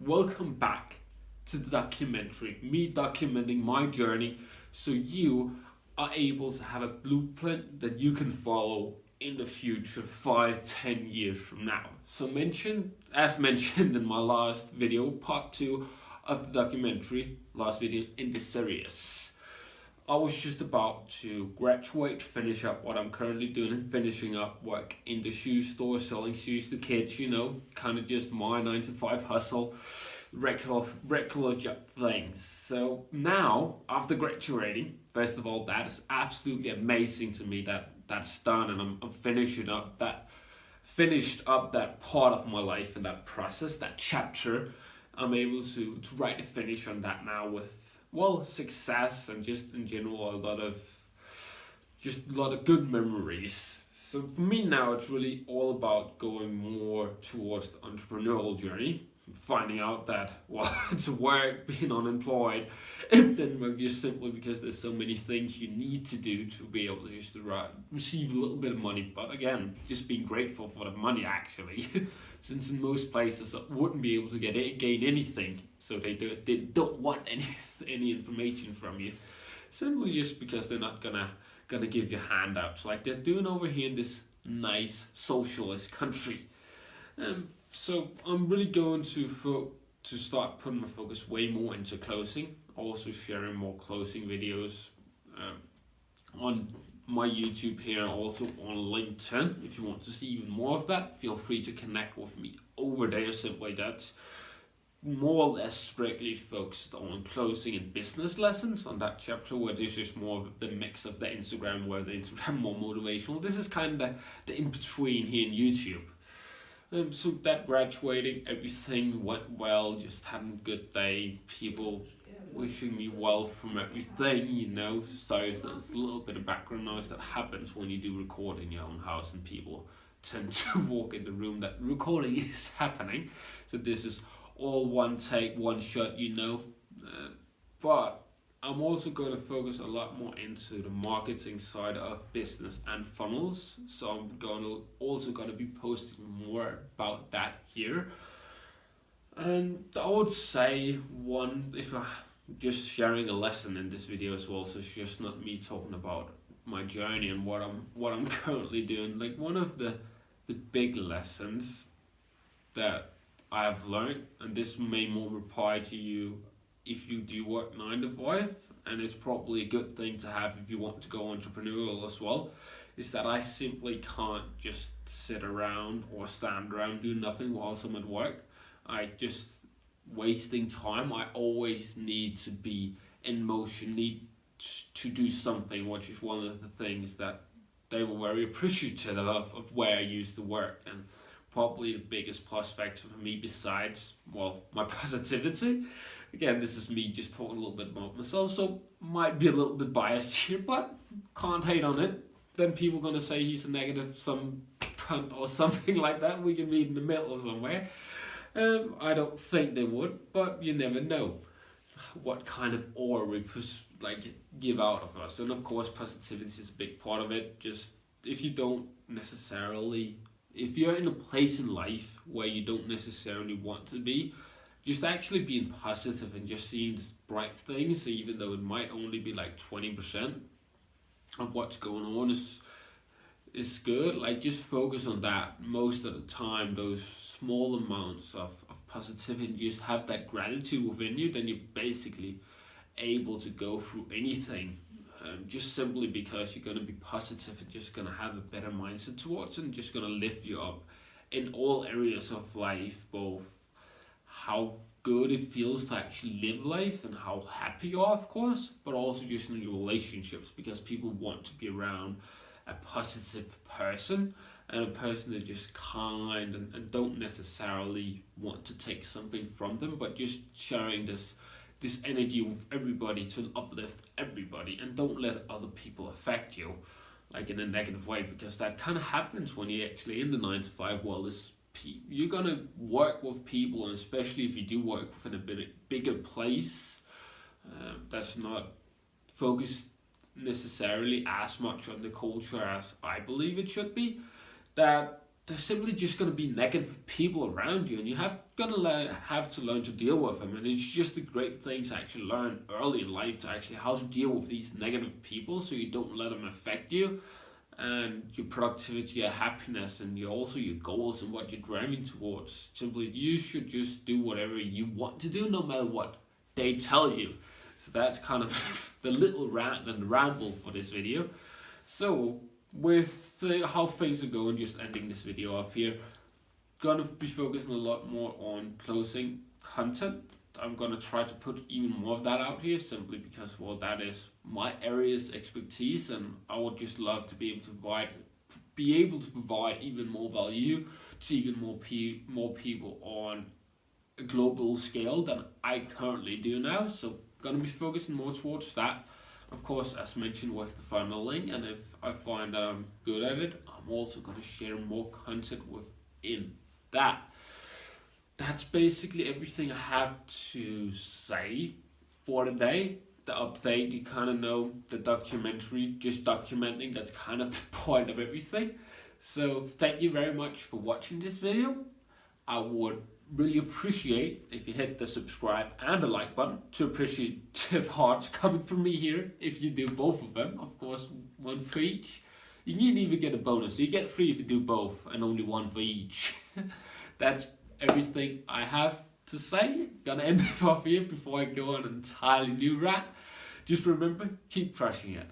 Welcome back to the documentary, me documenting my journey so you are able to have a blueprint that you can follow in the future 5, 10 years from now. So as mentioned in my last video, part 2 of the documentary, last video in this series. I was just about to graduate, finish up what I'm currently doing, and finishing up work in the shoe store, selling shoes to kids, kind of just my 9 to 5 hustle, regular job things. So now, after graduating, first of all, that is absolutely amazing to me that that's done, and I'm finished up that part of my life and that process, that chapter. I'm able to write a finish on that now with success and just in general a lot of good memories. So for me now, it's really all about going more towards the entrepreneurial journey, finding out that it's work being unemployed in Denmark just simply because there's so many things you need to do to be able to just receive a little bit of money. But again, just being grateful for the money actually, since in most places I wouldn't be able to gain anything, so they don't want any information from you, simply just because they're not gonna give you handouts like they're doing over here in this nice socialist country. So I'm really going to start putting my focus way more into closing, also sharing more closing videos on my YouTube here and also on LinkedIn. If you want to see even more of that, feel free to connect with me over there. Simply that's more or less strictly focused on closing and business lessons on that chapter, where this is more of the mix of the Instagram, where the Instagram more motivational. This is kind of the in-between here in YouTube. So that graduating, everything went well, just having a good day, people wishing me well from everything. Sorry if there's a little bit of background noise that happens when you do record in your own house and people tend to walk in the room that recording is happening. So this is all one take, one shot. But I'm also going to focus a lot more into the marketing side of business and funnels. So I'm also going to be posting more about that here. And I would say if I'm just sharing a lesson in this video as well, so it's just not me talking about my journey and what I'm currently doing. Like one of the big lessons that I've learned, and this may more apply to you if you do work 9 to 5, and it's probably a good thing to have if you want to go entrepreneurial as well, is that I simply can't just sit around or stand around do nothing whilst I'm at work. I just wasting time. I always need to be in motion, need to do something, which is one of the things that they were very appreciative of where I used to work. And probably the biggest plus factor for me, besides my positivity. Again, this is me just talking a little bit about myself, so might be a little bit biased here, but can't hate on it. Then people gonna say he's a negative some cunt or something like that. We can meet in the middle somewhere. I don't think they would, but you never know what kind of aura we give out of us. And of course, positivity is a big part of it. Just if you're in a place in life where you don't necessarily want to be, just actually being positive and just seeing bright things, even though it might only be like 20% of what's going on is good. Like just focus on that most of the time, those small amounts of positivity, and just have that gratitude within you, then you're basically able to go through anything. Just simply because you're going to be positive and just going to have a better mindset towards it, and just going to lift you up in all areas of life, both how good it feels to actually live life and how happy you are, of course, but also just in your relationships, because people want to be around a positive person and a person that just kind and don't necessarily want to take something from them, but just sharing this energy with everybody to uplift everybody, and don't let other people affect you like in a negative way, because that kind of happens when you're actually in the 9 to 5 world. You're gonna work with people, and especially if you do work within a bigger place that's not focused necessarily as much on the culture as I believe it should be, that there's simply just going to be negative people around you, and you have to learn to deal with them. And it's just a great thing to actually learn early in life, to actually how to deal with these negative people, so you don't let them affect you and your productivity, your happiness, and your goals and what you're driving towards. Simply, you should just do whatever you want to do, no matter what they tell you. So that's kind of the little rant and ramble for this video. So with how things are going, just ending this video off here, gonna be focusing a lot more on closing content. I'm gonna try to put even more of that out here, simply because, well, that is my area's expertise, and I would just love to be able to provide even more value to even more people on a global scale than I currently do now. So gonna be focusing more towards that. Of course, as mentioned with the funneling, and if I find that I'm good at it, I'm also gonna share more content within that. That's basically everything I have to say for today. The update, you kind of know, the documentary, just documenting, that's kind of the point of everything. So thank you very much for watching this video. I would really appreciate if you hit the subscribe and the like button. Two appreciative hearts coming from me here if you do both of them. Of course, one for each. You can even get a bonus. So you get 3 if you do both, and only 1 for each. That's everything I have to say. Gonna end it off here before I go on an entirely new rant. Just remember, keep crushing it.